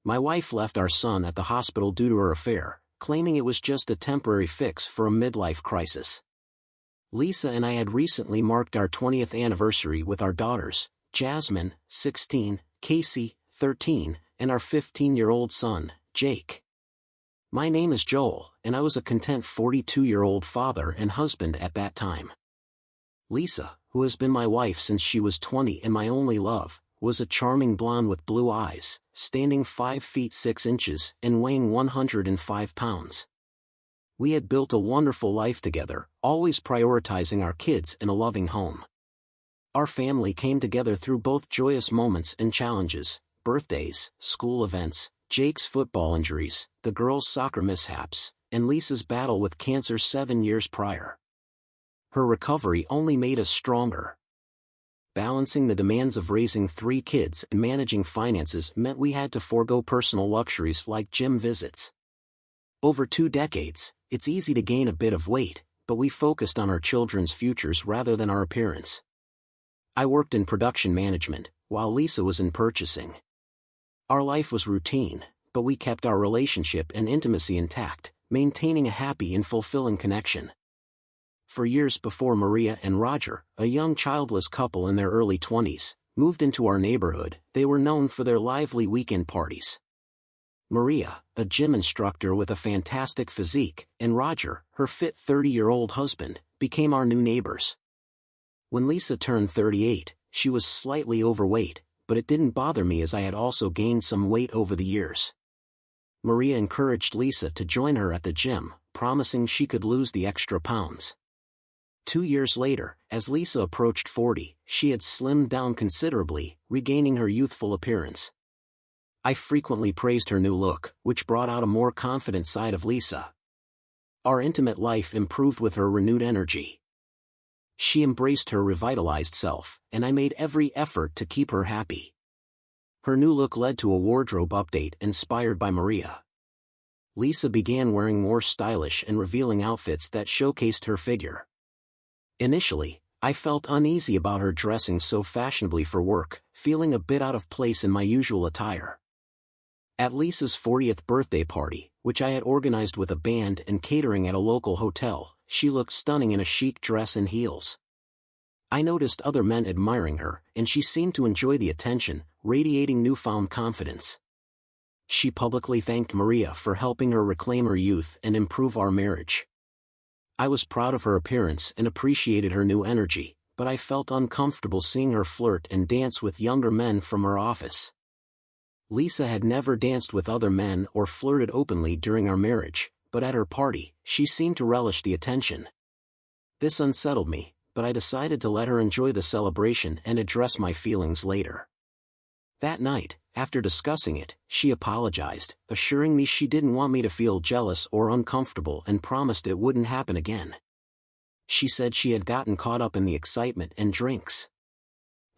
My wife left our son at the hospital due to her affair, claiming it was just a temporary fix for a midlife crisis. Lisa and I had recently marked our 20th anniversary with our daughters, Jasmine, 16, Casey, 13, and our 15-year-old son, Jake. My name is Joel, and I was a content 42-year-old father and husband at that time. Lisa, who has been my wife since she was 20 and my only love, was a charming blonde with blue eyes, standing 5 feet 6 inches and weighing 105 pounds. We had built a wonderful life together, always prioritizing our kids and a loving home. Our family came together through both joyous moments and challenges: birthdays, school events, Jake's football injuries, the girls' soccer mishaps, and Lisa's battle with cancer 7 years prior. Her recovery only made us stronger. Balancing the demands of raising 3 kids and managing finances meant we had to forego personal luxuries like gym visits. Over 2 decades, it's easy to gain a bit of weight, but we focused on our children's futures rather than our appearance. I worked in production management, while Lisa was in purchasing. Our life was routine, but we kept our relationship and intimacy intact, maintaining a happy and fulfilling connection. For years before Maria and Roger, a young childless couple in their early 20s, moved into our neighborhood, they were known for their lively weekend parties. Maria, a gym instructor with a fantastic physique, and Roger, her fit 30-year-old husband, became our new neighbors. When Lisa turned 38, she was slightly overweight, but it didn't bother me as I had also gained some weight over the years. Maria encouraged Lisa to join her at the gym, promising she could lose the extra pounds. 2 years later, as Lisa approached 40, she had slimmed down considerably, regaining her youthful appearance. I frequently praised her new look, which brought out a more confident side of Lisa. Our intimate life improved with her renewed energy. She embraced her revitalized self, and I made every effort to keep her happy. Her new look led to a wardrobe update inspired by Maria. Lisa began wearing more stylish and revealing outfits that showcased her figure. Initially, I felt uneasy about her dressing so fashionably for work, feeling a bit out of place in my usual attire. At Lisa's 40th birthday party, which I had organized with a band and catering at a local hotel, she looked stunning in a chic dress and heels. I noticed other men admiring her, and she seemed to enjoy the attention, radiating newfound confidence. She publicly thanked Maria for helping her reclaim her youth and improve our marriage. I was proud of her appearance and appreciated her new energy, but I felt uncomfortable seeing her flirt and dance with younger men from her office. Lisa had never danced with other men or flirted openly during our marriage, but at her party, she seemed to relish the attention. This unsettled me, but I decided to let her enjoy the celebration and address my feelings later. That night, after discussing it, she apologized, assuring me she didn't want me to feel jealous or uncomfortable and promised it wouldn't happen again. She said she had gotten caught up in the excitement and drinks.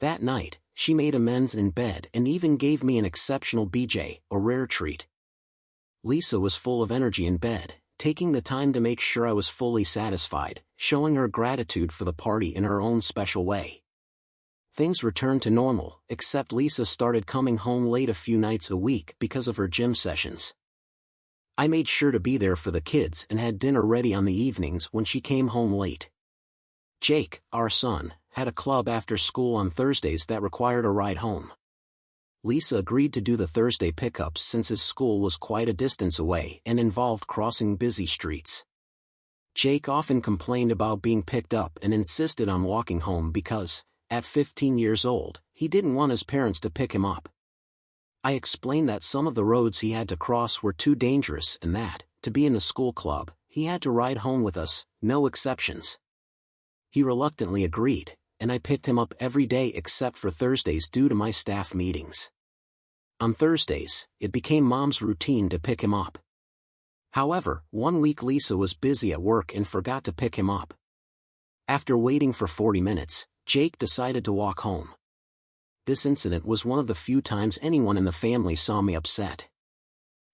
That night, she made amends in bed and even gave me an exceptional BJ, a rare treat. Lisa was full of energy in bed, taking the time to make sure I was fully satisfied, showing her gratitude for the party in her own special way. Things returned to normal, except Lisa started coming home late a few nights a week because of her gym sessions. I made sure to be there for the kids and had dinner ready on the evenings when she came home late. Jake, our son, had a club after school on Thursdays that required a ride home. Lisa agreed to do the Thursday pickups since his school was quite a distance away and involved crossing busy streets. Jake often complained about being picked up and insisted on walking home because, at 15 years old, he didn't want his parents to pick him up. I explained that some of the roads he had to cross were too dangerous and that, to be in the school club, he had to ride home with us, no exceptions. He reluctantly agreed, and I picked him up every day except for Thursdays due to my staff meetings. On Thursdays, it became Mom's routine to pick him up. However, one week Lisa was busy at work and forgot to pick him up. After waiting for 40 minutes, Jake decided to walk home. This incident was one of the few times anyone in the family saw me upset.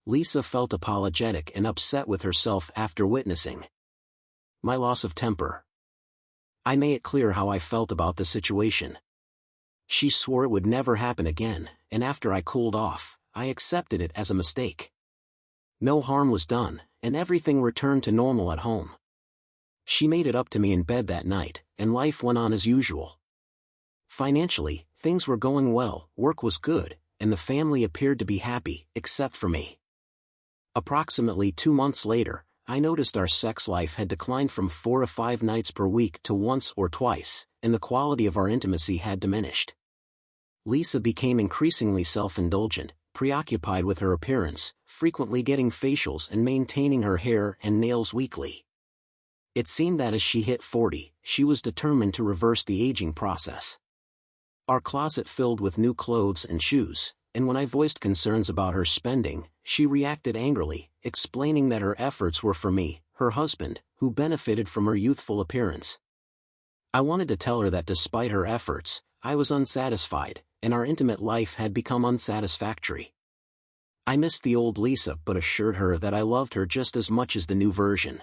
Lisa felt apologetic and upset with herself after witnessing my loss of temper. I made it clear how I felt about the situation. She swore it would never happen again, and after I cooled off, I accepted it as a mistake. No harm was done, and everything returned to normal at home. She made it up to me in bed that night, and life went on as usual. Financially, things were going well, work was good, and the family appeared to be happy, except for me. Approximately 2 months later, I noticed our sex life had declined from 4 to 5 nights per week to once or twice, and the quality of our intimacy had diminished. Lisa became increasingly self-indulgent, preoccupied with her appearance, frequently getting facials and maintaining her hair and nails weekly. It seemed that as she hit 40, she was determined to reverse the aging process. Our closet filled with new clothes and shoes, and when I voiced concerns about her spending, she reacted angrily, explaining that her efforts were for me, her husband, who benefited from her youthful appearance. I wanted to tell her that despite her efforts, I was unsatisfied, and our intimate life had become unsatisfactory. I missed the old Lisa but assured her that I loved her just as much as the new version.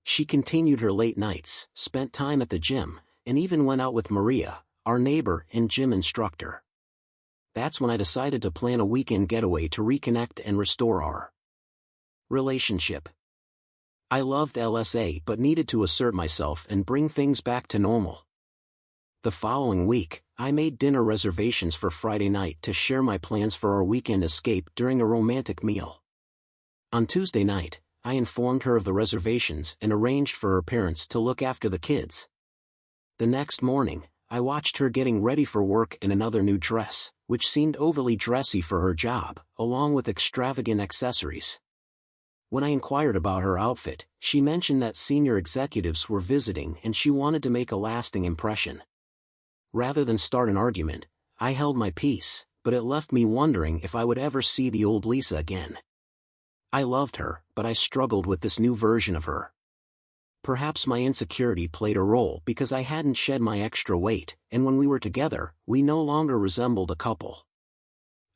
She continued her late nights, spent time at the gym, and even went out with Maria, our neighbor and gym instructor. That's when I decided to plan a weekend getaway to reconnect and restore our relationship. I loved LSA but needed to assert myself and bring things back to normal. The following week, I made dinner reservations for Friday night to share my plans for our weekend escape during a romantic meal. On Tuesday night, I informed her of the reservations and arranged for her parents to look after the kids. The next morning, I watched her getting ready for work in another new dress, which seemed overly dressy for her job, along with extravagant accessories. When I inquired about her outfit, she mentioned that senior executives were visiting and she wanted to make a lasting impression. Rather than start an argument, I held my peace, but it left me wondering if I would ever see the old Lisa again. I loved her, but I struggled with this new version of her. Perhaps my insecurity played a role because I hadn't shed my extra weight, and when we were together, we no longer resembled a couple.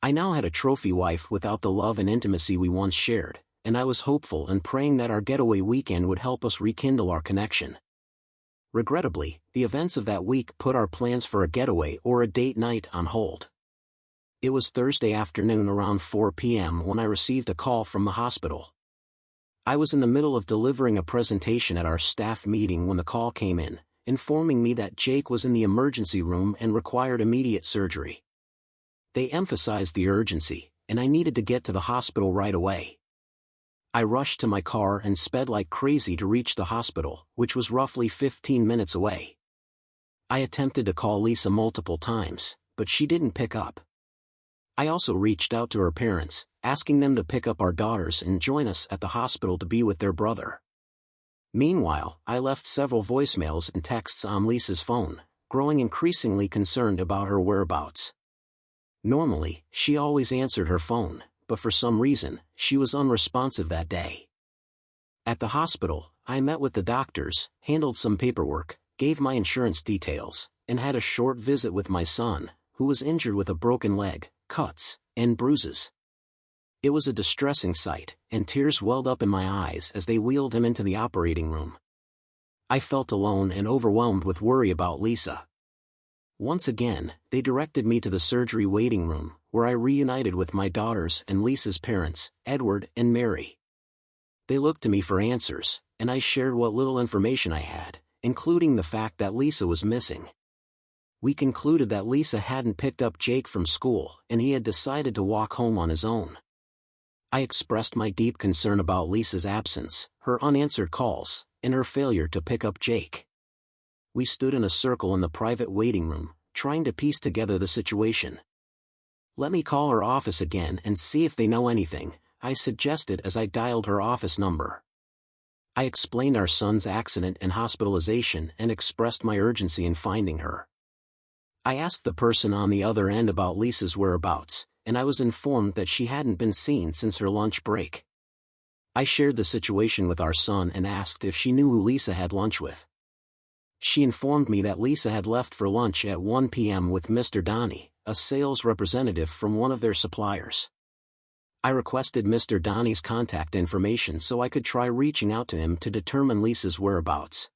I now had a trophy wife without the love and intimacy we once shared, and I was hopeful and praying that our getaway weekend would help us rekindle our connection. Regrettably, the events of that week put our plans for a getaway or a date night on hold. It was Thursday afternoon around 4 p.m. when I received a call from the hospital. I was in the middle of delivering a presentation at our staff meeting when the call came in, informing me that Jake was in the emergency room and required immediate surgery. They emphasized the urgency, and I needed to get to the hospital right away. I rushed to my car and sped like crazy to reach the hospital, which was roughly 15 minutes away. I attempted to call Lisa multiple times, but she didn't pick up. I also reached out to her parents, asking them to pick up our daughters and join us at the hospital to be with their brother. Meanwhile, I left several voicemails and texts on Lisa's phone, growing increasingly concerned about her whereabouts. Normally, she always answered her phone, but for some reason, she was unresponsive that day. At the hospital, I met with the doctors, handled some paperwork, gave my insurance details, and had a short visit with my son, who was injured with a broken leg, cuts, and bruises. It was a distressing sight, and tears welled up in my eyes as they wheeled him into the operating room. I felt alone and overwhelmed with worry about Lisa. Once again, they directed me to the surgery waiting room, where I reunited with my daughters and Lisa's parents, Edward and Mary. They looked to me for answers, and I shared what little information I had, including the fact that Lisa was missing. We concluded that Lisa hadn't picked up Jake from school and he had decided to walk home on his own. I expressed my deep concern about Lisa's absence, her unanswered calls, and her failure to pick up Jake. We stood in a circle in the private waiting room, trying to piece together the situation. "Let me call her office again and see if they know anything," I suggested as I dialed her office number. I explained our son's accident and hospitalization and expressed my urgency in finding her. I asked the person on the other end about Lisa's whereabouts, and I was informed that she hadn't been seen since her lunch break. I shared the situation with our son and asked if she knew who Lisa had lunch with. She informed me that Lisa had left for lunch at 1 p.m. with Mr. Donnie, a sales representative from one of their suppliers. I requested Mr. Donnie's contact information so I could try reaching out to him to determine Lisa's whereabouts.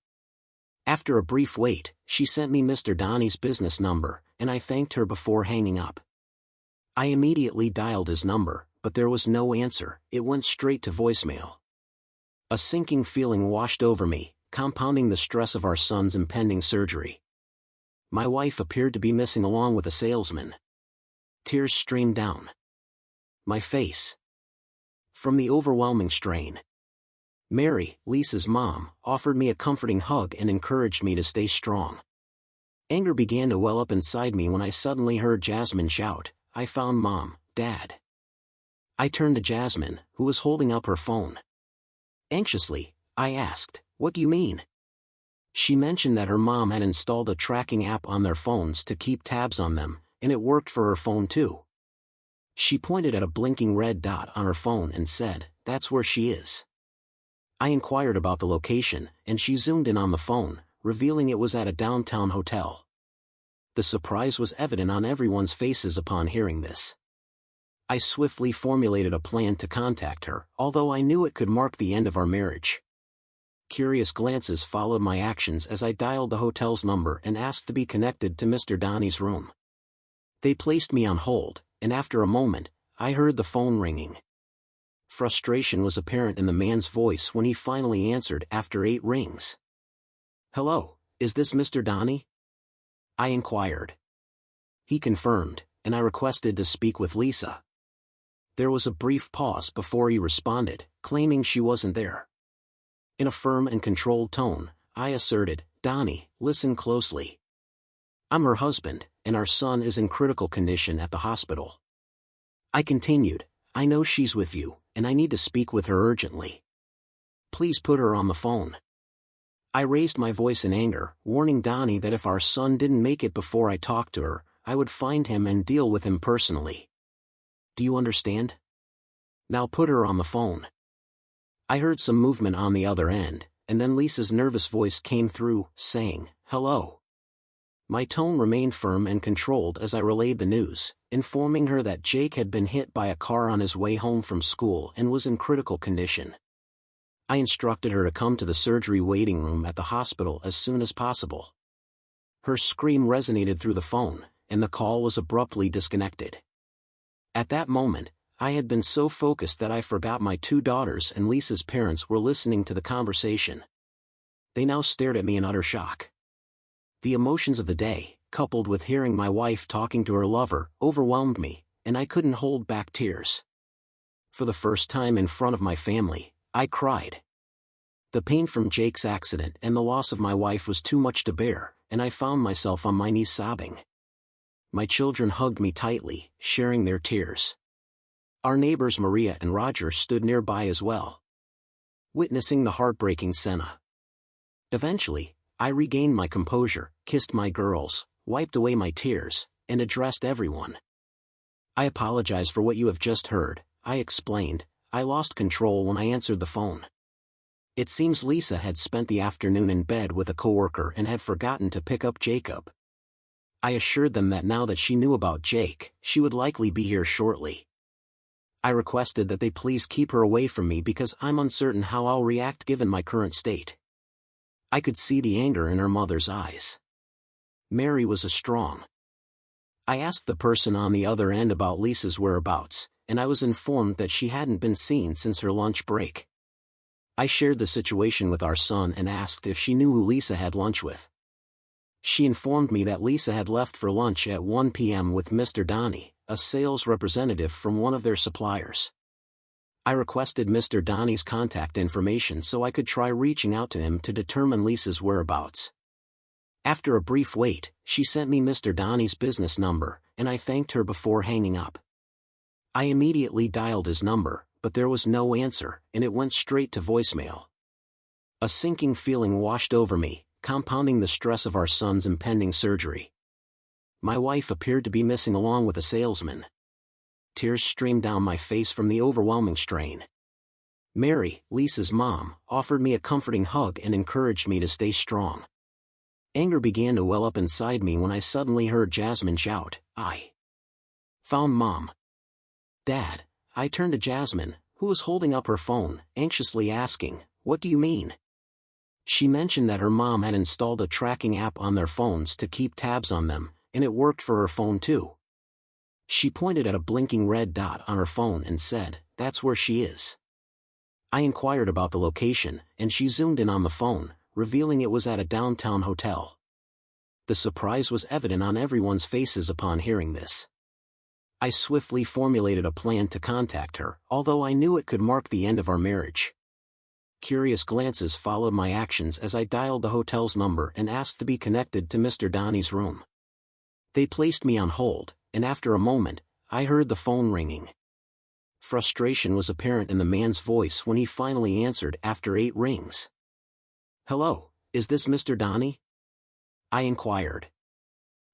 After a brief wait, she sent me Mr. Donnie's business number, and I thanked her before hanging up. I immediately dialed his number, but there was no answer. It went straight to voicemail. A sinking feeling washed over me, compounding the stress of our son's impending surgery. My wife appeared to be missing along with a salesman. Tears streamed down my face from the overwhelming strain. Mary, Lisa's mom, offered me a comforting hug and encouraged me to stay strong. Anger began to well up inside me when I suddenly heard Jasmine shout, "I found Mom, Dad." I turned to Jasmine, who was holding up her phone. Anxiously, I asked, "What do you mean?" She mentioned that her mom had installed a tracking app on their phones to keep tabs on them, and it worked for her phone too. She pointed at a blinking red dot on her phone and said, "That's where she is." I inquired about the location, and she zoomed in on the phone, revealing it was at a downtown hotel. The surprise was evident on everyone's faces upon hearing this. I swiftly formulated a plan to contact her, although I knew it could mark the end of our marriage. Curious glances followed my actions as I dialed the hotel's number and asked to be connected to Mr. Donnie's room. They placed me on hold, and after a moment, I heard the phone ringing. Frustration was apparent in the man's voice when he finally answered after 8 rings. "Hello, is this Mr. Donnie?" I inquired. He confirmed, and I requested to speak with Lisa. There was a brief pause before he responded, claiming she wasn't there. In a firm and controlled tone, I asserted, "Donnie, listen closely. I'm her husband, and our son is in critical condition at the hospital." I continued, "I know she's with you, and I need to speak with her urgently. Please put her on the phone." I raised my voice in anger, warning Donnie that if our son didn't make it before I talked to her, I would find him and deal with him personally. "Do you understand? Now put her on the phone." I heard some movement on the other end, and then Lisa's nervous voice came through, saying, "Hello." My tone remained firm and controlled as I relayed the news, informing her that Jake had been hit by a car on his way home from school and was in critical condition. I instructed her to come to the surgery waiting room at the hospital as soon as possible. Her scream resonated through the phone, and the call was abruptly disconnected. At that moment, I had been so focused that I forgot my 2 daughters and Lisa's parents were listening to the conversation. They now stared at me in utter shock. The emotions of the day, coupled with hearing my wife talking to her lover, overwhelmed me, and I couldn't hold back tears. For the first time in front of my family, I cried. The pain from Jake's accident and the loss of my wife was too much to bear, and I found myself on my knees sobbing. My children hugged me tightly, sharing their tears. Our neighbors Maria and Roger stood nearby as well, witnessing the heartbreaking scene. Eventually, I regained my composure, kissed my girls, wiped away my tears, and addressed everyone. "I apologize for what you have just heard," I explained. "I lost control when I answered the phone. It seems Lisa had spent the afternoon in bed with a coworker and had forgotten to pick up Jacob." I assured them that now that she knew about Jake, she would likely be here shortly. I requested that they please keep her away from me because I'm uncertain how I'll react given my current state. I could see the anger in her mother's eyes. Mary was strong. I asked the person on the other end about Lisa's whereabouts, and I was informed that she hadn't been seen since her lunch break. I shared the situation with our son and asked if she knew who Lisa had lunch with. She informed me that Lisa had left for lunch at 1 p.m. with Mr. Donnie, a sales representative from one of their suppliers. I requested Mr. Donnie's contact information so I could try reaching out to him to determine Lisa's whereabouts. After a brief wait, she sent me Mr. Donnie's business number, and I thanked her before hanging up. I immediately dialed his number, but there was no answer, and it went straight to voicemail. A sinking feeling washed over me, compounding the stress of our son's impending surgery. My wife appeared to be missing along with a salesman. Tears streamed down my face from the overwhelming strain. Mary, Lisa's mom, offered me a comforting hug and encouraged me to stay strong. Anger began to well up inside me when I suddenly heard Jasmine shout, "I found Mom, Dad." I turned to Jasmine, who was holding up her phone, anxiously asking, "What do you mean?" She mentioned that her mom had installed a tracking app on their phones to keep tabs on them, and it worked for her phone too. She pointed at a blinking red dot on her phone and said, "That's where she is." I inquired about the location, and she zoomed in on the phone, revealing it was at a downtown hotel. The surprise was evident on everyone's faces upon hearing this. I swiftly formulated a plan to contact her, although I knew it could mark the end of our marriage. Curious glances followed my actions as I dialed the hotel's number and asked to be connected to Mr. Donnie's room. They placed me on hold, and after a moment, I heard the phone ringing. Frustration was apparent in the man's voice when he finally answered after 8 rings. "Hello, is this Mr. Donnie?" I inquired.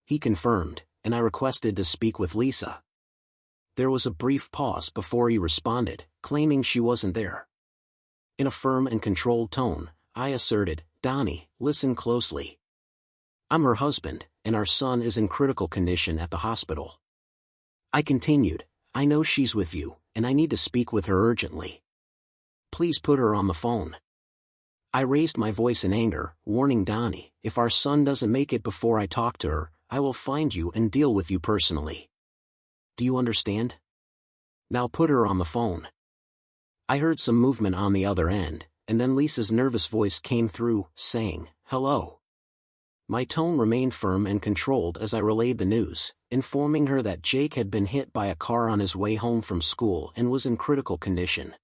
He confirmed, and I requested to speak with Lisa. There was a brief pause before he responded, claiming she wasn't there. In a firm and controlled tone, I asserted, "Donnie, listen closely. I'm her husband, and our son is in critical condition at the hospital." I continued, "I know she's with you, and I need to speak with her urgently. Please put her on the phone." I raised my voice in anger, warning Donnie, "If our son doesn't make it before I talk to her, I will find you and deal with you personally. Do you understand? Now put her on the phone." I heard some movement on the other end, and then Lisa's nervous voice came through, saying, "Hello." My tone remained firm and controlled as I relayed the news, informing her that Jake had been hit by a car on his way home from school and was in critical condition.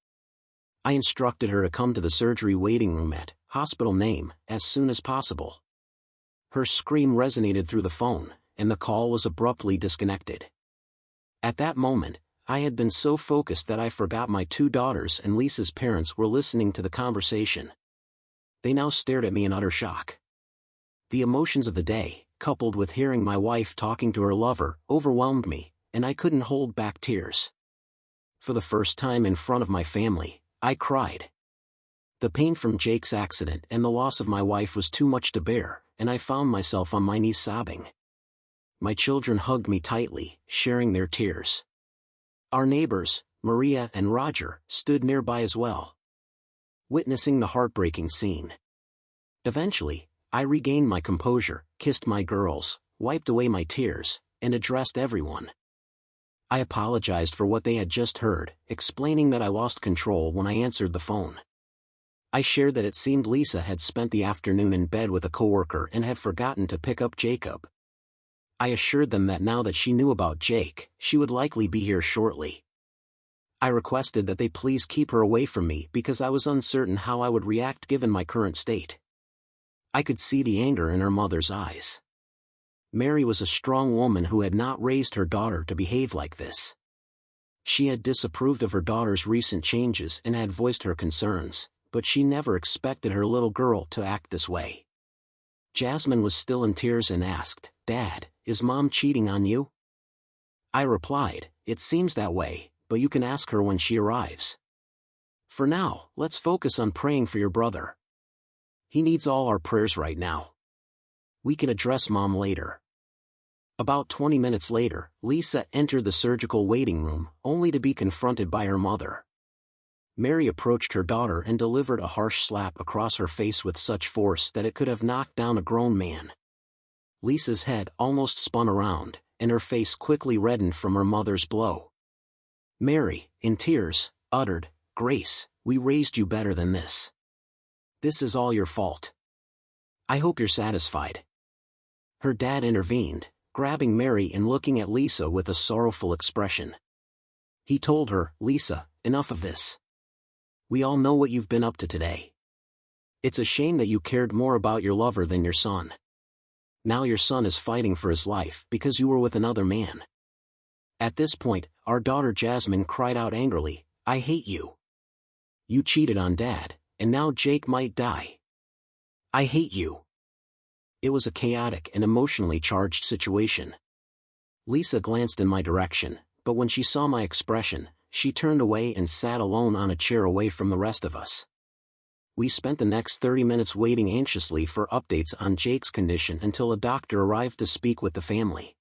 I instructed her to come to the surgery waiting room at hospital name as soon as possible. Her scream resonated through the phone, and the call was abruptly disconnected. At that moment, I had been so focused that I forgot my 2 daughters and Lisa's parents were listening to the conversation. They now stared at me in utter shock. The emotions of the day, coupled with hearing my wife talking to her lover, overwhelmed me, and I couldn't hold back tears. For the first time in front of my family, I cried. The pain from Jake's accident and the loss of my wife was too much to bear, and I found myself on my knees sobbing. My children hugged me tightly, sharing their tears. Our neighbors, Maria and Roger, stood nearby as well, witnessing the heartbreaking scene. Eventually, I regained my composure, kissed my girls, wiped away my tears, and addressed everyone. I apologized for what they had just heard, explaining that I lost control when I answered the phone. I shared that it seemed Lisa had spent the afternoon in bed with a coworker and had forgotten to pick up Jacob. I assured them that now that she knew about Jake, she would likely be here shortly. I requested that they please keep her away from me because I was uncertain how I would react given my current state. I could see the anger in her mother's eyes. Mary was a strong woman who had not raised her daughter to behave like this. She had disapproved of her daughter's recent changes and had voiced her concerns, but she never expected her little girl to act this way. Jasmine was still in tears and asked, "Dad, is Mom cheating on you?" I replied, "It seems that way, but you can ask her when she arrives. For now, let's focus on praying for your brother. He needs all our prayers right now. We can address Mom later." About 20 minutes later, Lisa entered the surgical waiting room, only to be confronted by her mother. Mary approached her daughter and delivered a harsh slap across her face with such force that it could have knocked down a grown man. Lisa's head almost spun around, and her face quickly reddened from her mother's blow. Mary, in tears, uttered, "Grace, we raised you better than this. This is all your fault. I hope you're satisfied." Her dad intervened, grabbing Mary and looking at Lisa with a sorrowful expression. He told her, "Lisa, enough of this. We all know what you've been up to today. It's a shame that you cared more about your lover than your son. Now your son is fighting for his life because you were with another man." At this point, our daughter Jasmine cried out angrily, "I hate you. You cheated on Dad, and now Jake might die. I hate you." It was a chaotic and emotionally charged situation. Lisa glanced in my direction, but when she saw my expression, she turned away and sat alone on a chair away from the rest of us. We spent the next 30 minutes waiting anxiously for updates on Jake's condition until a doctor arrived to speak with the family.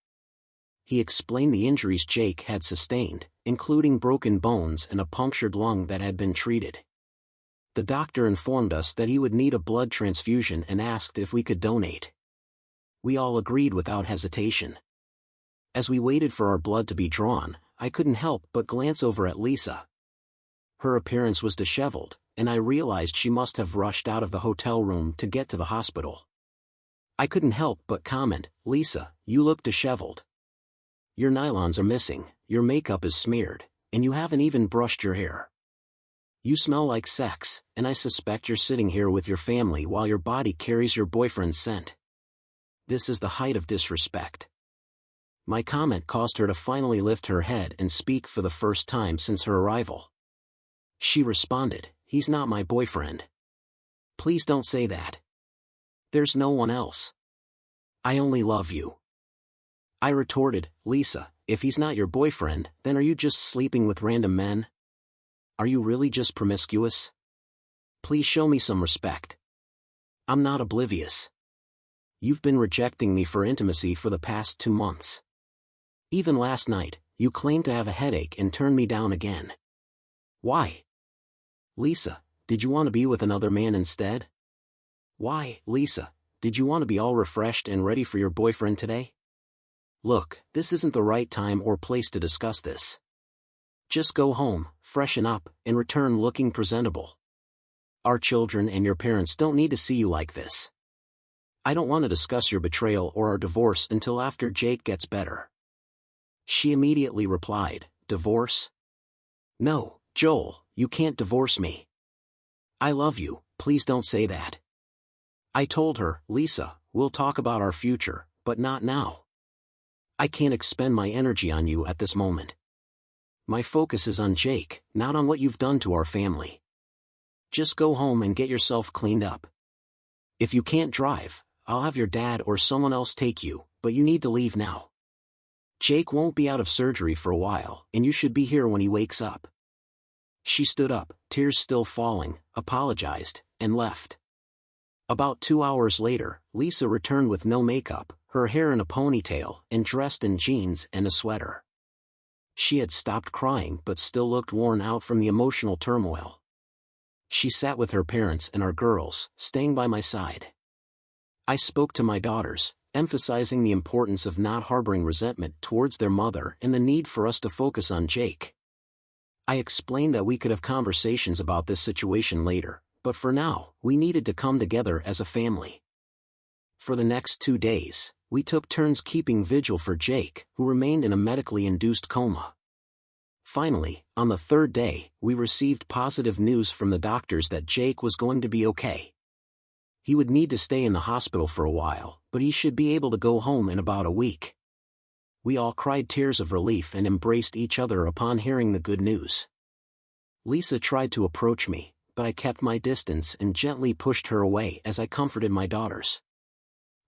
He explained the injuries Jake had sustained, including broken bones and a punctured lung that had been treated. The doctor informed us that he would need a blood transfusion and asked if we could donate. We all agreed without hesitation. As we waited for our blood to be drawn, I couldn't help but glance over at Lisa. Her appearance was disheveled, and I realized she must have rushed out of the hotel room to get to the hospital. I couldn't help but comment, "Lisa, you look disheveled. Your nylons are missing, your makeup is smeared, and you haven't even brushed your hair. You smell like sex, and I suspect you're sitting here with your family while your body carries your boyfriend's scent. This is the height of disrespect." My comment caused her to finally lift her head and speak for the first time since her arrival. She responded, "He's not my boyfriend. Please don't say that. There's no one else. I only love you." I retorted, "Lisa, if he's not your boyfriend, then are you just sleeping with random men? Are you really just promiscuous? Please show me some respect. I'm not oblivious. You've been rejecting me for intimacy for the past 2 months. Even last night, you claimed to have a headache and turned me down again. Why? Lisa, did you want to be with another man instead? Why, Lisa, did you want to be all refreshed and ready for your boyfriend today? Look, this isn't the right time or place to discuss this. Just go home, freshen up, and return looking presentable. Our children and your parents don't need to see you like this. I don't want to discuss your betrayal or our divorce until after Jake gets better." She immediately replied, "Divorce? No, Joel, you can't divorce me. I love you, please don't say that." I told her, "Lisa, we'll talk about our future, but not now. I can't expend my energy on you at this moment. My focus is on Jake, not on what you've done to our family. Just go home and get yourself cleaned up. If you can't drive, I'll have your dad or someone else take you, but you need to leave now. Jake won't be out of surgery for a while, and you should be here when he wakes up." She stood up, tears still falling, apologized, and left. About 2 hours later, Lisa returned with no makeup, her hair in a ponytail, and dressed in jeans and a sweater. She had stopped crying but still looked worn out from the emotional turmoil. She sat with her parents and our girls, staying by my side. I spoke to my daughters, emphasizing the importance of not harboring resentment towards their mother and the need for us to focus on Jake. I explained that we could have conversations about this situation later, but for now, we needed to come together as a family. For the next 2 days, we took turns keeping vigil for Jake, who remained in a medically induced coma. Finally, on the 3rd day, we received positive news from the doctors that Jake was going to be okay. He would need to stay in the hospital for a while, but he should be able to go home in about a week. We all cried tears of relief and embraced each other upon hearing the good news. Lisa tried to approach me, but I kept my distance and gently pushed her away as I comforted my daughters.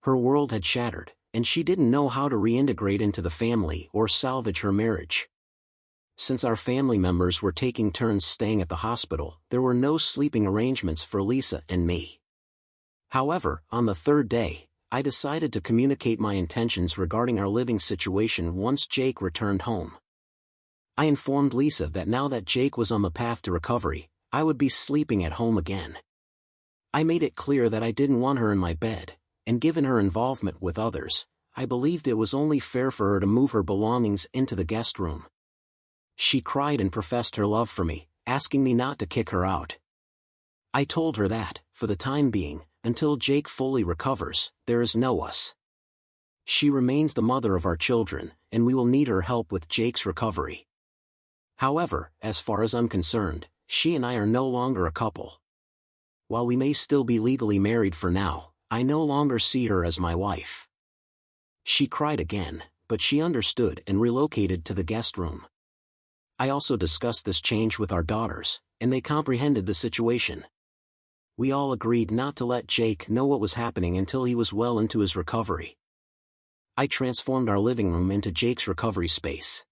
Her world had shattered, and she didn't know how to reintegrate into the family or salvage her marriage. Since our family members were taking turns staying at the hospital, there were no sleeping arrangements for Lisa and me. However, on the 3rd day, I decided to communicate my intentions regarding our living situation once Jake returned home. I informed Lisa that now that Jake was on the path to recovery, I would be sleeping at home again. I made it clear that I didn't want her in my bed, and given her involvement with others, I believed it was only fair for her to move her belongings into the guest room. She cried and professed her love for me, asking me not to kick her out. I told her that, for the time being, until Jake fully recovers, there is no us. She remains the mother of our children, and we will need her help with Jake's recovery. However, as far as I'm concerned, she and I are no longer a couple. While we may still be legally married for now, I no longer see her as my wife. She cried again, but she understood and relocated to the guest room. I also discussed this change with our daughters, and they comprehended the situation. We all agreed not to let Jake know what was happening until he was well into his recovery. I transformed our living room into Jake's recovery space.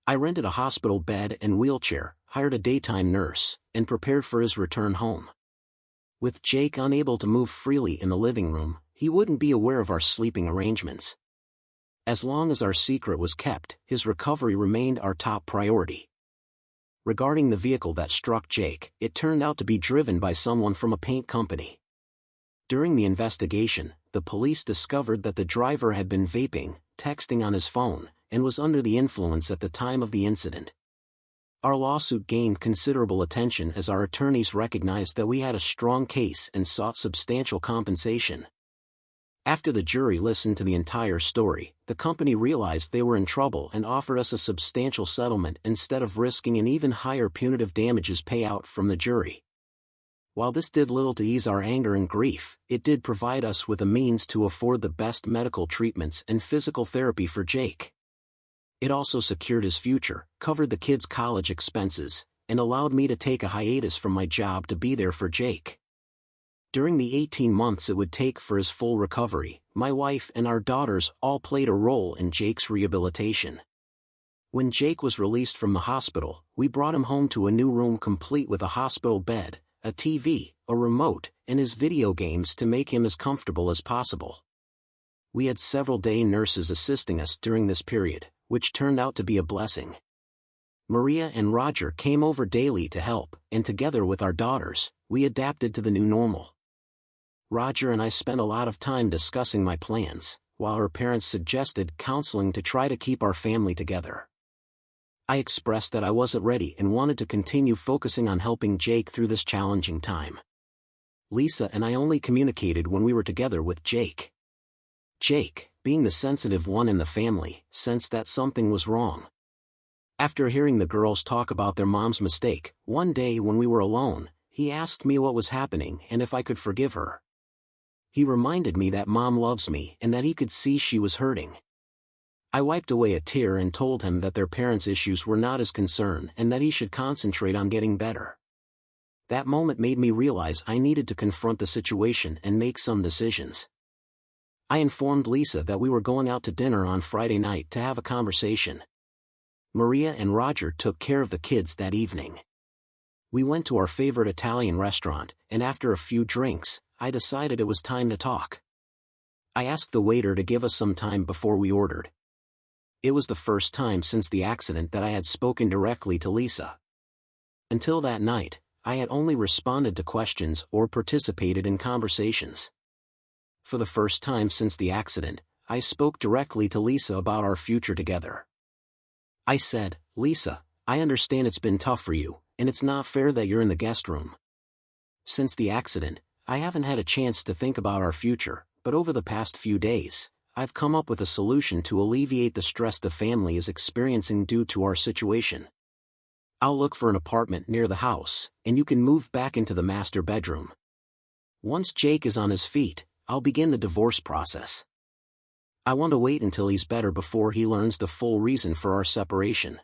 I rented a hospital bed and wheelchair, hired a daytime nurse, and prepared for his return home. With Jake unable to move freely in the living room, he wouldn't be aware of our sleeping arrangements. As long as our secret was kept, his recovery remained our top priority. Regarding the vehicle that struck Jake, it turned out to be driven by someone from a paint company. During the investigation, the police discovered that the driver had been vaping, texting on his phone, and was under the influence at the time of the incident. Our lawsuit gained considerable attention as our attorneys recognized that we had a strong case and sought substantial compensation. After the jury listened to the entire story, the company realized they were in trouble and offered us a substantial settlement instead of risking an even higher punitive damages payout from the jury. While this did little to ease our anger and grief, it did provide us with a means to afford the best medical treatments and physical therapy for Jake. It also secured his future, covered the kids' college expenses, and allowed me to take a hiatus from my job to be there for Jake. During the 18 months it would take for his full recovery, my wife and our daughters all played a role in Jake's rehabilitation. When Jake was released from the hospital, we brought him home to a new room complete with a hospital bed, a TV, a remote, and his video games to make him as comfortable as possible. We had several day nurses assisting us during this period, which turned out to be a blessing. Maria and Roger came over daily to help, and together with our daughters, we adapted to the new normal. Roger and I spent a lot of time discussing my plans, while her parents suggested counseling to try to keep our family together. I expressed that I wasn't ready and wanted to continue focusing on helping Jake through this challenging time. Lisa and I only communicated when we were together with Jake. Jake, being the sensitive one in the family, sensed that something was wrong. After hearing the girls talk about their mom's mistake, one day when we were alone, he asked me what was happening and if I could forgive her. He reminded me that Mom loves me and that he could see she was hurting. I wiped away a tear and told him that their parents' issues were not his concern and that he should concentrate on getting better. That moment made me realize I needed to confront the situation and make some decisions. I informed Lisa that we were going out to dinner on Friday night to have a conversation. Maria and Roger took care of the kids that evening. We went to our favorite Italian restaurant, and after a few drinks, I decided it was time to talk. I asked the waiter to give us some time before we ordered. It was the first time since the accident that I had spoken directly to Lisa. Until that night, I had only responded to questions or participated in conversations. For the first time since the accident, I spoke directly to Lisa about our future together. I said, "Lisa, I understand it's been tough for you, and it's not fair that you're in the guest room. Since the accident, I haven't had a chance to think about our future, but over the past few days, I've come up with a solution to alleviate the stress the family is experiencing due to our situation. I'll look for an apartment near the house, and you can move back into the master bedroom. Once Jake is on his feet, I'll begin the divorce process. I want to wait until he's better before he learns the full reason for our separation."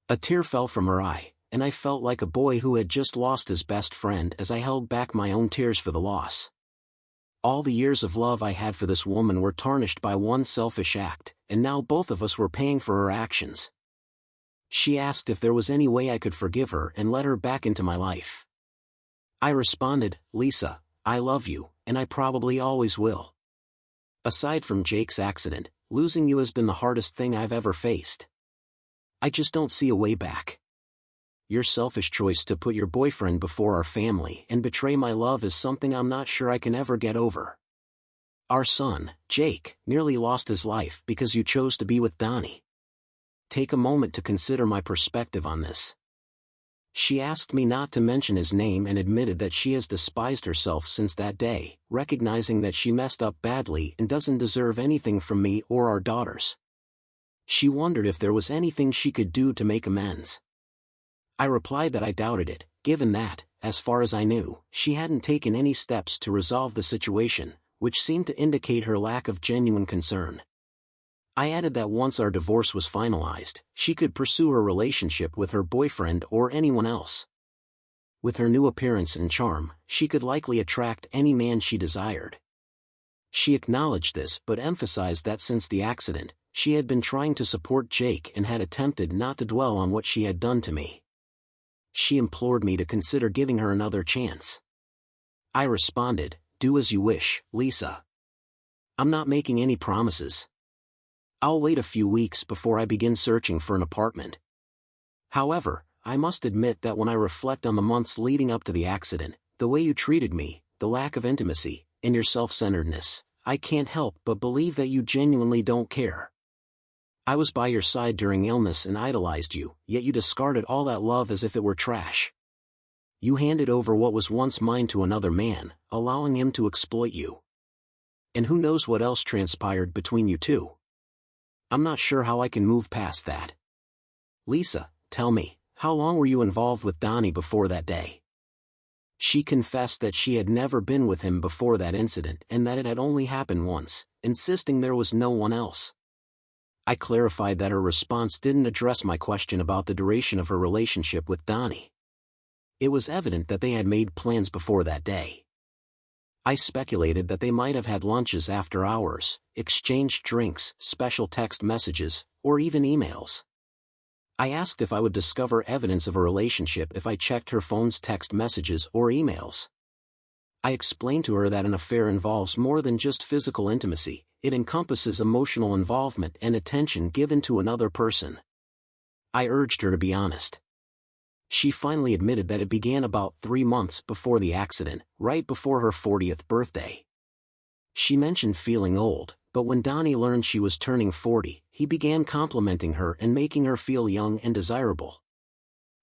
A tear fell from her eye, and I felt like a boy who had just lost his best friend as I held back my own tears for the loss. All the years of love I had for this woman were tarnished by one selfish act, and now both of us were paying for her actions. She asked if there was any way I could forgive her and let her back into my life. I responded, "Lisa, I love you, and I probably always will. Aside from Jake's accident, losing you has been the hardest thing I've ever faced. I just don't see a way back. Your selfish choice to put your boyfriend before our family and betray my love is something I'm not sure I can ever get over. Our son, Jake, nearly lost his life because you chose to be with Donnie. Take a moment to consider my perspective on this." She asked me not to mention his name and admitted that she has despised herself since that day, recognizing that she messed up badly and doesn't deserve anything from me or our daughters. She wondered if there was anything she could do to make amends. I replied that I doubted it, given that, as far as I knew, she hadn't taken any steps to resolve the situation, which seemed to indicate her lack of genuine concern. I added that once our divorce was finalized, she could pursue her relationship with her boyfriend or anyone else. With her new appearance and charm, she could likely attract any man she desired. She acknowledged this but emphasized that since the accident, she had been trying to support Jake and had attempted not to dwell on what she had done to me. She implored me to consider giving her another chance. I responded, "Do as you wish, Lisa. I'm not making any promises. I'll wait a few weeks before I begin searching for an apartment. However, I must admit that when I reflect on the months leading up to the accident, the way you treated me, the lack of intimacy, and your self-centeredness, I can't help but believe that you genuinely don't care. I was by your side during illness and idolized you, yet you discarded all that love as if it were trash. You handed over what was once mine to another man, allowing him to exploit you. And who knows what else transpired between you two. I'm not sure how I can move past that. Lisa, tell me, how long were you involved with Donnie before that day? She confessed that she had never been with him before that incident and that it had only happened once, insisting there was no one else. I clarified that her response didn't address my question about the duration of her relationship with Donnie. It was evident that they had made plans before that day. I speculated that they might have had lunches after hours, exchanged drinks, special text messages, or even emails. I asked if I would discover evidence of a relationship if I checked her phone's text messages or emails. I explained to her that an affair involves more than just physical intimacy, it encompasses emotional involvement and attention given to another person. I urged her to be honest. She finally admitted that it began about 3 months before the accident, right before her 40th birthday. She mentioned feeling old, but when Donnie learned she was turning 40, he began complimenting her and making her feel young and desirable.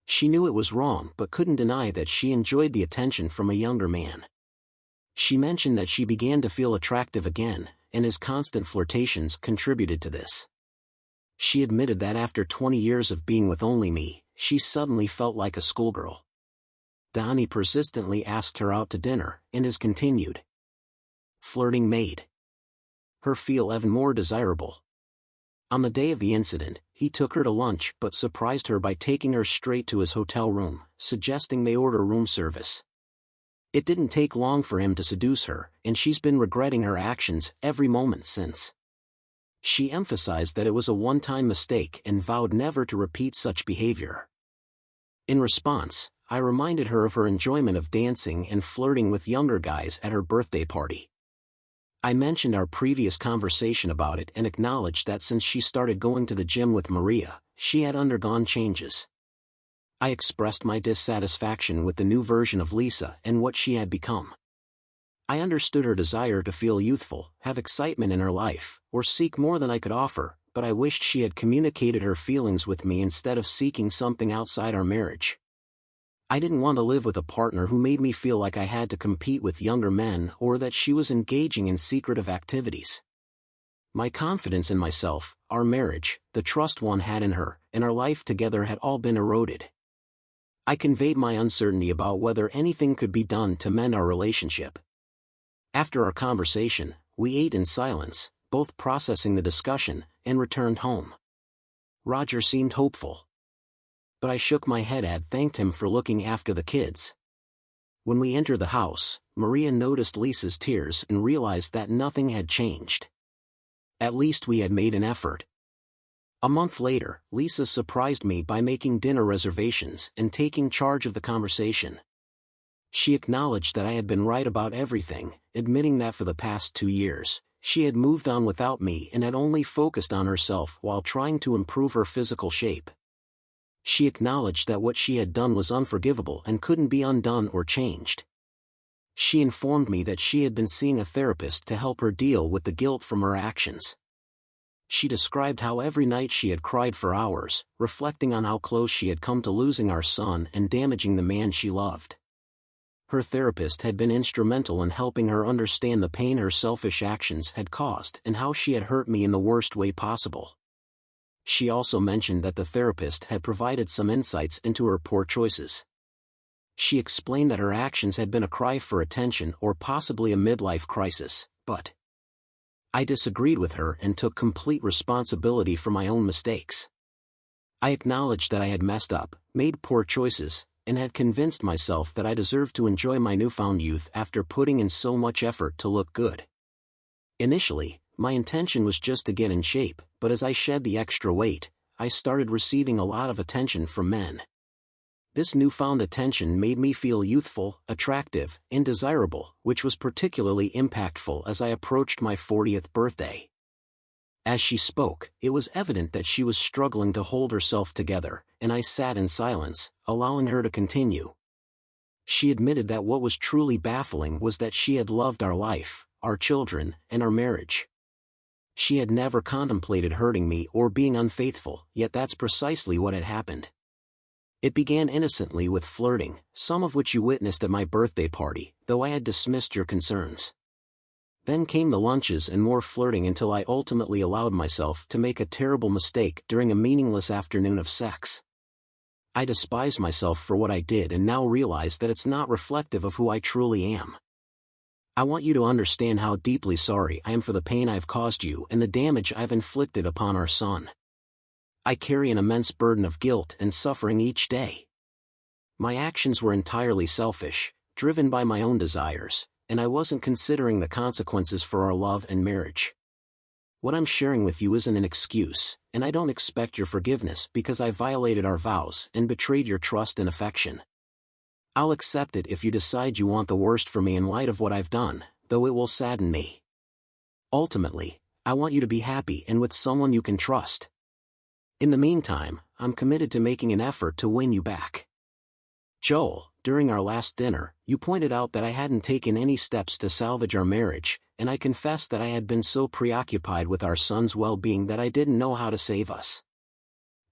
She knew it was wrong but couldn't deny that she enjoyed the attention from a younger man. She mentioned that she began to feel attractive again, and his constant flirtations contributed to this. She admitted that after 20 years of being with only me, she suddenly felt like a schoolgirl. Donnie persistently asked her out to dinner, and his continued flirting made her feel even more desirable. On the day of the incident, he took her to lunch but surprised her by taking her straight to his hotel room, suggesting they order room service. It didn't take long for him to seduce her, and she's been regretting her actions every moment since. She emphasized that it was a one-time mistake and vowed never to repeat such behavior. In response, I reminded her of her enjoyment of dancing and flirting with younger guys at her birthday party. I mentioned our previous conversation about it and acknowledged that since she started going to the gym with Maria, she had undergone changes. I expressed my dissatisfaction with the new version of Lisa and what she had become. I understood her desire to feel youthful, have excitement in her life, or seek more than I could offer, but I wished she had communicated her feelings with me instead of seeking something outside our marriage. I didn't want to live with a partner who made me feel like I had to compete with younger men or that she was engaging in secretive activities. My confidence in myself, our marriage, the trust one had in her, and our life together had all been eroded. I conveyed my uncertainty about whether anything could be done to mend our relationship. After our conversation, we ate in silence, both processing the discussion, and returned home. Roger seemed hopeful. But I shook my head and thanked him for looking after the kids. When we entered the house, Maria noticed Lisa's tears and realized that nothing had changed. At least we had made an effort. A month later, Lisa surprised me by making dinner reservations and taking charge of the conversation. She acknowledged that I had been right about everything, admitting that for the past 2 years, she had moved on without me and had only focused on herself while trying to improve her physical shape. She acknowledged that what she had done was unforgivable and couldn't be undone or changed. She informed me that she had been seeing a therapist to help her deal with the guilt from her actions. She described how every night she had cried for hours, reflecting on how close she had come to losing our son and damaging the man she loved. Her therapist had been instrumental in helping her understand the pain her selfish actions had caused and how she had hurt me in the worst way possible. She also mentioned that the therapist had provided some insights into her poor choices. She explained that her actions had been a cry for attention or possibly a midlife crisis, but I disagreed with her and took complete responsibility for my own mistakes. I acknowledged that I had messed up, made poor choices, and had convinced myself that I deserved to enjoy my newfound youth after putting in so much effort to look good. Initially, my intention was just to get in shape, but as I shed the extra weight, I started receiving a lot of attention from men. This newfound attention made me feel youthful, attractive, and desirable, which was particularly impactful as I approached my 40th birthday. As she spoke, it was evident that she was struggling to hold herself together, and I sat in silence, allowing her to continue. She admitted that what was truly baffling was that she had loved our life, our children, and our marriage. She had never contemplated hurting me or being unfaithful, yet that's precisely what had happened. It began innocently with flirting, some of which you witnessed at my birthday party, though I had dismissed your concerns. Then came the lunches and more flirting until I ultimately allowed myself to make a terrible mistake during a meaningless afternoon of sex. I despise myself for what I did and now realize that it's not reflective of who I truly am. I want you to understand how deeply sorry I am for the pain I've caused you and the damage I've inflicted upon our son. I carry an immense burden of guilt and suffering each day. My actions were entirely selfish, driven by my own desires, and I wasn't considering the consequences for our love and marriage. What I'm sharing with you isn't an excuse, and I don't expect your forgiveness because I violated our vows and betrayed your trust and affection. I'll accept it if you decide you want the worst for me in light of what I've done, though it will sadden me. Ultimately, I want you to be happy and with someone you can trust. In the meantime, I'm committed to making an effort to win you back. Joel, during our last dinner, you pointed out that I hadn't taken any steps to salvage our marriage, and I confessed that I had been so preoccupied with our son's well-being that I didn't know how to save us.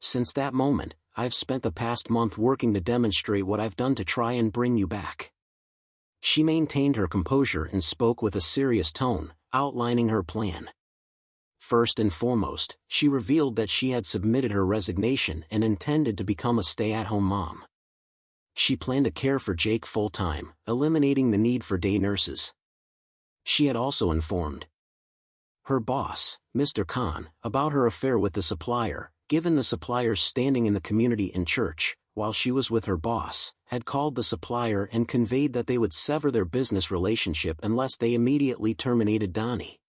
Since that moment, I've spent the past month working to demonstrate what I've done to try and bring you back. She maintained her composure and spoke with a serious tone, outlining her plan. First and foremost, she revealed that she had submitted her resignation and intended to become a stay-at-home mom. She planned to care for Jake full-time, eliminating the need for day nurses. She had also informed her boss, Mr. Khan, about her affair with the supplier, given the supplier's standing in the community and church, while she was with her boss, had called the supplier and conveyed that they would sever their business relationship unless they immediately terminated Donnie.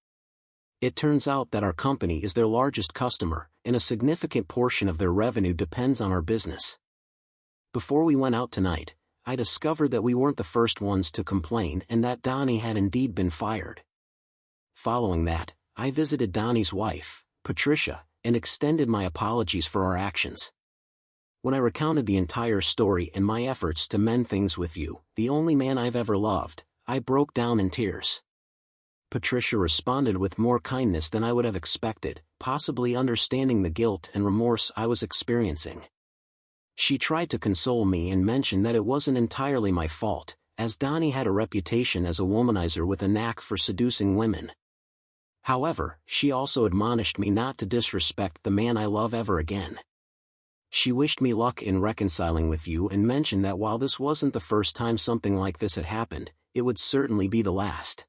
It turns out that our company is their largest customer, and a significant portion of their revenue depends on our business. Before we went out tonight, I discovered that we weren't the first ones to complain and that Donnie had indeed been fired. Following that, I visited Donnie's wife, Patricia, and extended my apologies for our actions. When I recounted the entire story and my efforts to mend things with you, the only man I've ever loved, I broke down in tears. Patricia responded with more kindness than I would have expected, possibly understanding the guilt and remorse I was experiencing. She tried to console me and mentioned that it wasn't entirely my fault, as Donnie had a reputation as a womanizer with a knack for seducing women. However, she also admonished me not to disrespect the man I love ever again. She wished me luck in reconciling with you and mentioned that while this wasn't the first time something like this had happened, it would certainly be the last.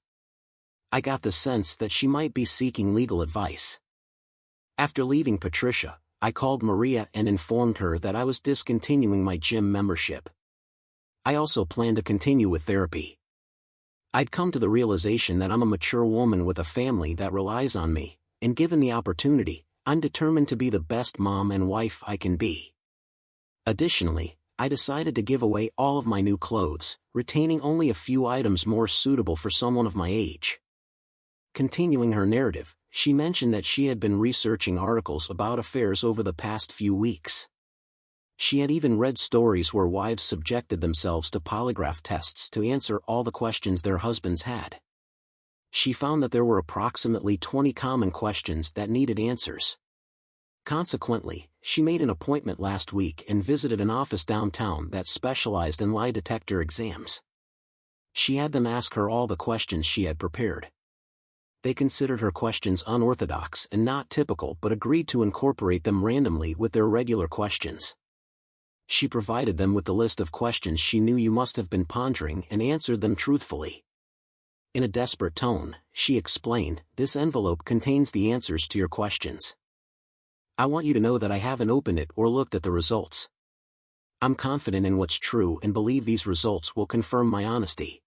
I got the sense that she might be seeking legal advice. After leaving Patricia, I called Maria and informed her that I was discontinuing my gym membership. I also planned to continue with therapy. I'd come to the realization that I'm a mature woman with a family that relies on me, and given the opportunity, I'm determined to be the best mom and wife I can be. Additionally, I decided to give away all of my new clothes, retaining only a few items more suitable for someone of my age. Continuing her narrative, she mentioned that she had been researching articles about affairs over the past few weeks. She had even read stories where wives subjected themselves to polygraph tests to answer all the questions their husbands had. She found that there were approximately 20 common questions that needed answers. Consequently, she made an appointment last week and visited an office downtown that specialized in lie detector exams. She had them ask her all the questions she had prepared. They considered her questions unorthodox and not typical but agreed to incorporate them randomly with their regular questions. She provided them with the list of questions she knew you must have been pondering and answered them truthfully. In a desperate tone, she explained, "This envelope contains the answers to your questions. I want you to know that I haven't opened it or looked at the results. I'm confident in what's true and believe these results will confirm my honesty.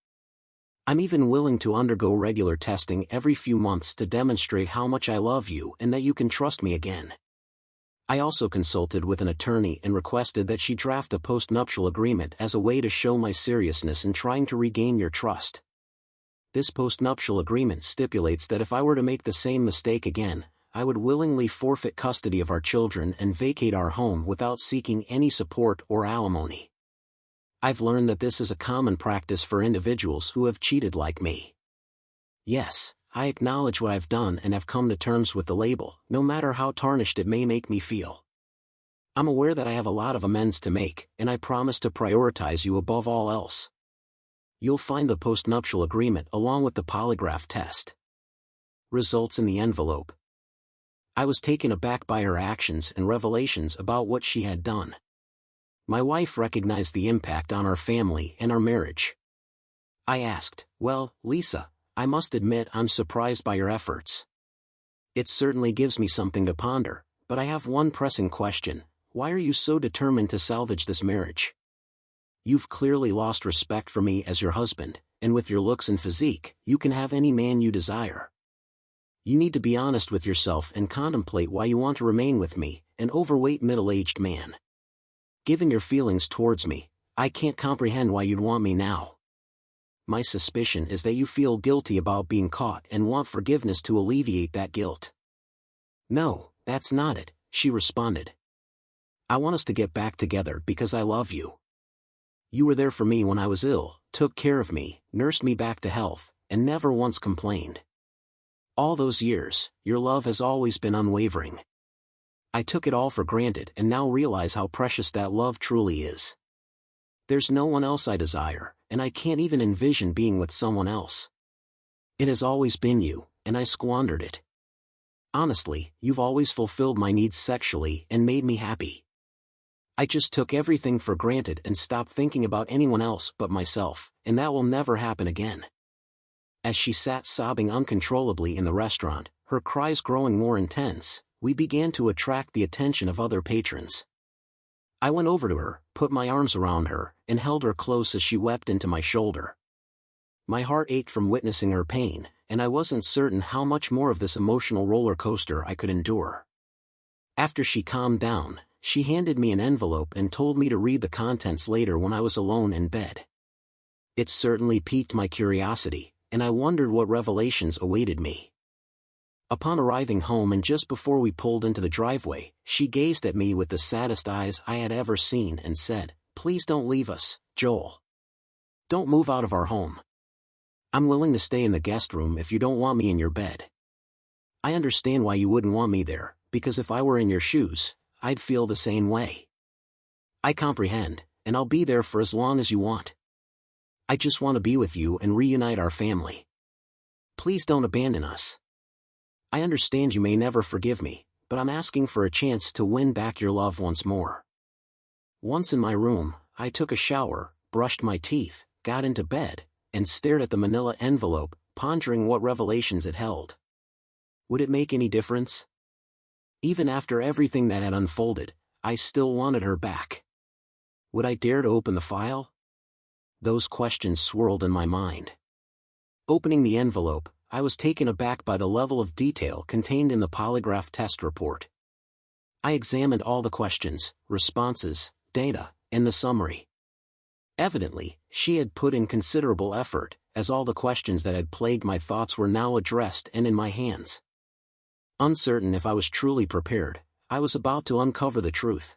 I'm even willing to undergo regular testing every few months to demonstrate how much I love you and that you can trust me again." I also consulted with an attorney and requested that she draft a postnuptial agreement as a way to show my seriousness in trying to regain your trust. This postnuptial agreement stipulates that if I were to make the same mistake again, I would willingly forfeit custody of our children and vacate our home without seeking any support or alimony. I've learned that this is a common practice for individuals who have cheated like me. Yes, I acknowledge what I've done and have come to terms with the label, no matter how tarnished it may make me feel. I'm aware that I have a lot of amends to make, and I promise to prioritize you above all else. You'll find the postnuptial agreement along with the polygraph test. Results in the envelope. I was taken aback by her actions and revelations about what she had done. My wife recognized the impact on our family and our marriage. I asked, "Well, Lisa, I must admit I'm surprised by your efforts. It certainly gives me something to ponder, but I have one pressing question. Why are you so determined to salvage this marriage? You've clearly lost respect for me as your husband, and with your looks and physique, you can have any man you desire. You need to be honest with yourself and contemplate why you want to remain with me, an overweight middle-aged man. Given your feelings towards me, I can't comprehend why you'd want me now. My suspicion is that you feel guilty about being caught and want forgiveness to alleviate that guilt." "No, that's not it," she responded. "I want us to get back together because I love you. You were there for me when I was ill, took care of me, nursed me back to health, and never once complained. All those years, your love has always been unwavering. I took it all for granted and now realize how precious that love truly is. There's no one else I desire, and I can't even envision being with someone else. It has always been you, and I squandered it. Honestly, you've always fulfilled my needs sexually and made me happy. I just took everything for granted and stopped thinking about anyone else but myself, and that will never happen again." As she sat sobbing uncontrollably in the restaurant, her cries growing more intense, we began to attract the attention of other patrons. I went over to her, put my arms around her, and held her close as she wept into my shoulder. My heart ached from witnessing her pain, and I wasn't certain how much more of this emotional roller coaster I could endure. After she calmed down, she handed me an envelope and told me to read the contents later when I was alone in bed. It certainly piqued my curiosity, and I wondered what revelations awaited me. Upon arriving home and just before we pulled into the driveway, she gazed at me with the saddest eyes I had ever seen and said, "Please don't leave us, Joel. Don't move out of our home. I'm willing to stay in the guest room if you don't want me in your bed. I understand why you wouldn't want me there, because if I were in your shoes, I'd feel the same way. I comprehend, and I'll be there for as long as you want. I just want to be with you and reunite our family. Please don't abandon us. I understand you may never forgive me, but I'm asking for a chance to win back your love once more." Once in my room, I took a shower, brushed my teeth, got into bed, and stared at the manila envelope, pondering what revelations it held. Would it make any difference? Even after everything that had unfolded, I still wanted her back. Would I dare to open the file? Those questions swirled in my mind. Opening the envelope, I was taken aback by the level of detail contained in the polygraph test report. I examined all the questions, responses, data, and the summary. Evidently, she had put in considerable effort, as all the questions that had plagued my thoughts were now addressed and in my hands. Uncertain if I was truly prepared, I was about to uncover the truth.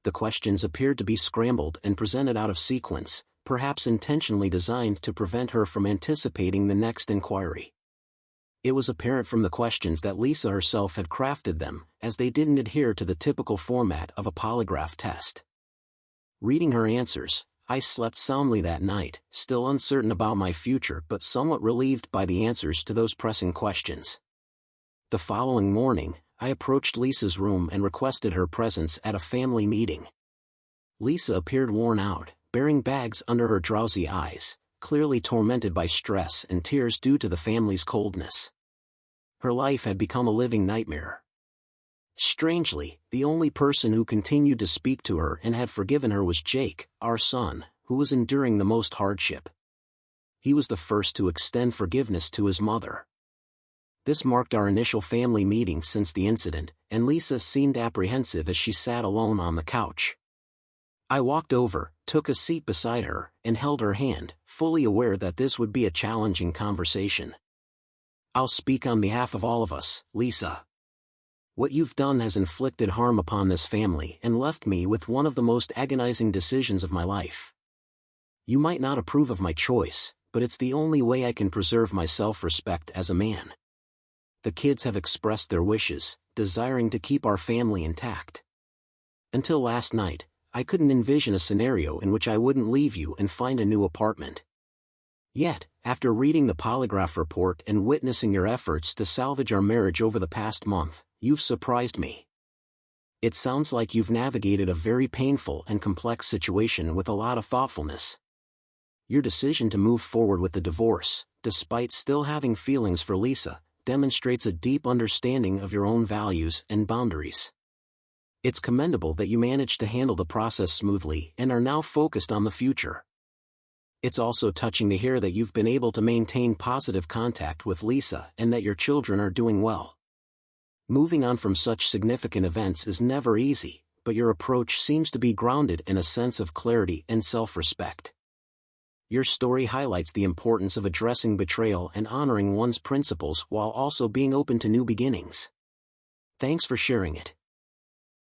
The questions appeared to be scrambled and presented out of sequence, perhaps intentionally designed to prevent her from anticipating the next inquiry. It was apparent from the questions that Lisa herself had crafted them, as they didn't adhere to the typical format of a polygraph test. Reading her answers, I slept soundly that night, still uncertain about my future but somewhat relieved by the answers to those pressing questions. The following morning, I approached Lisa's room and requested her presence at a family meeting. Lisa appeared worn out, bearing bags under her drowsy eyes, clearly tormented by stress and tears due to the family's coldness. Her life had become a living nightmare. Strangely, the only person who continued to speak to her and had forgiven her was Jake, our son, who was enduring the most hardship. He was the first to extend forgiveness to his mother. This marked our initial family meeting since the incident, and Lisa seemed apprehensive as she sat alone on the couch. I walked over, took a seat beside her, and held her hand, fully aware that this would be a challenging conversation. "I'll speak on behalf of all of us, Lisa. What you've done has inflicted harm upon this family and left me with one of the most agonizing decisions of my life. You might not approve of my choice, but it's the only way I can preserve my self-respect as a man. The kids have expressed their wishes, desiring to keep our family intact. Until last night, I couldn't envision a scenario in which I wouldn't leave you and find a new apartment. Yet, after reading the polygraph report and witnessing your efforts to salvage our marriage over the past month, you've surprised me. It sounds like you've navigated a very painful and complex situation with a lot of thoughtfulness. Your decision to move forward with the divorce, despite still having feelings for Lisa, demonstrates a deep understanding of your own values and boundaries. It's commendable that you managed to handle the process smoothly and are now focused on the future. It's also touching to hear that you've been able to maintain positive contact with Lisa and that your children are doing well. Moving on from such significant events is never easy, but your approach seems to be grounded in a sense of clarity and self-respect. Your story highlights the importance of addressing betrayal and honoring one's principles while also being open to new beginnings. Thanks for sharing it.